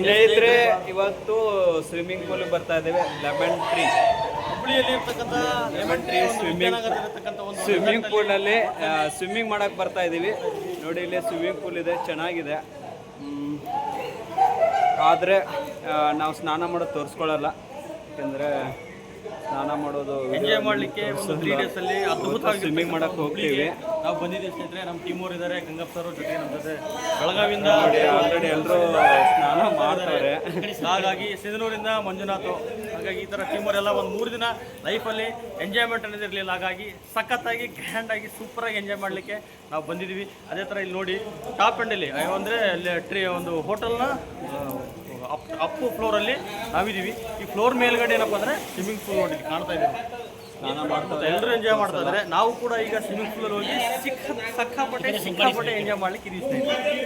ಸ್ನೇಹಿತರೆ, ಇವತ್ತು swimming pool ಬರ್ತಾ ಇದ್ದೇವೆ. ಲೆಮನ್ ಟ್ರೀ ಸ್ವಿಮ್ಮಿಂಗ್ ಪೂಲಲ್ಲಿ ಸ್ವಿಮ್ಮಿಂಗ್ ಮಾಡಕ್ಕೆ ಬರ್ತಾ ಇದ್ದೀವಿ. ನೋಡಿ, ಇಲ್ಲಿ ಸ್ವಿಮ್ಮಿಂಗ್ ಪೂಲ್ ಇದೆ, ಚೆನ್ನಾಗಿದೆ. ಆದರೆ ನಾವು ಸ್ನಾನ ಮಾಡೋದು ತೋರಿಸ್ಕೊಳ್ಳಲ್ಲ, ಯಾಕೆಂದರೆ ಸ್ನಾನ ಮಾಡೋದು ಎಂಜಾಯ್ ಮಾಡಲಿಕ್ಕೆ ಒಂದು 3 days ಅಲ್ಲಿ ಅದ್ಭುತವಾಗಿ ಸ್ವಿಮ್ಮಿಂಗ್ ಮಾಡಕ್ಕೆ ಹೋಗ್ತೀವಿ. ನಾವು ಬಂದಿದ್ದೀವಿ ಸ್ನೇಹಿತರೆ. ನಮ್ಮ ಟೀಮ್ ಅವ್ರು ಇದ್ದಾರೆ, ಗಂಗಪ್ಪ ಸರ್ ಜೊತೆಗೆ ನಮ್ಮ ಜೊತೆ ಬೆಳಗಾವಿಯಿಂದ ಆಲ್ರೆಡಿ ಎಲ್ಲರೂ ಸ್ನಾನ ಮಾಡ್ತಾರೆ. ಹಾಗಾಗಿ ಸಿಂಧನೂರಿಂದ ಮಂಜುನಾಥ್, ಹಾಗಾಗಿ ಈ ಥರ ಟೀಮ್ ಅವರೆಲ್ಲ ಒಂದು 3 ದಿನ ಲೈಫಲ್ಲಿ ಎಂಜಾಯ್ಮೆಂಟ್ ಅನ್ನೋದು ಇರಲಿಲ್ಲ. ಹಾಗಾಗಿ ಸಖತ್ತಾಗಿ ಗ್ರ್ಯಾಂಡಾಗಿ ಸೂಪರಾಗಿ ಎಂಜಾಯ್ ಮಾಡಲಿಕ್ಕೆ ನಾವು ಬಂದಿದ್ದೀವಿ. ಅದೇ ಥರ ಇಲ್ಲಿ ನೋಡಿ, ಟಾಪ್ ಎಂಡಲ್ಲಿ ಅಂದರೆ ಅಲ್ಲಿ ಒಂದು ಹೋಟೆಲ್ನ ಅಪ್ಪು ಫ್ಲೋರಲ್ಲಿ ನಾವಿದ್ದೀವಿ. ಈ ಫ್ಲೋರ್ ಮೇಲ್ಗಡೆ ಏನಪ್ಪ ಅಂದರೆ ಸ್ವಿಮ್ಮಿಂಗ್ ಪೂಲ್ ನೋಡಿ ಕಾಣ್ತಾ ಇದ್ದೀವಿ. ಸ್ನಾನ ಮಾಡ್ತಾರೆ, ಎಲ್ಲರೂ ಎಂಜಾಯ್ ಮಾಡ್ತಾ ಇದ್ದಾರೆ. ನಾವು ಕೂಡ ಈಗ ಸ್ವಿಮ್ಮಿಂಗ್ ಪೂಲಲ್ಲಿ ಹೋಗಿ ಸಿಕ್ಕಾಪಟ್ಟೆ ಎಂಜಾಯ್ ಮಾಡ್ಲಿಕ್ಕೆ ಇದೀವಿ ಸ್ನೇಹಿತರೆ.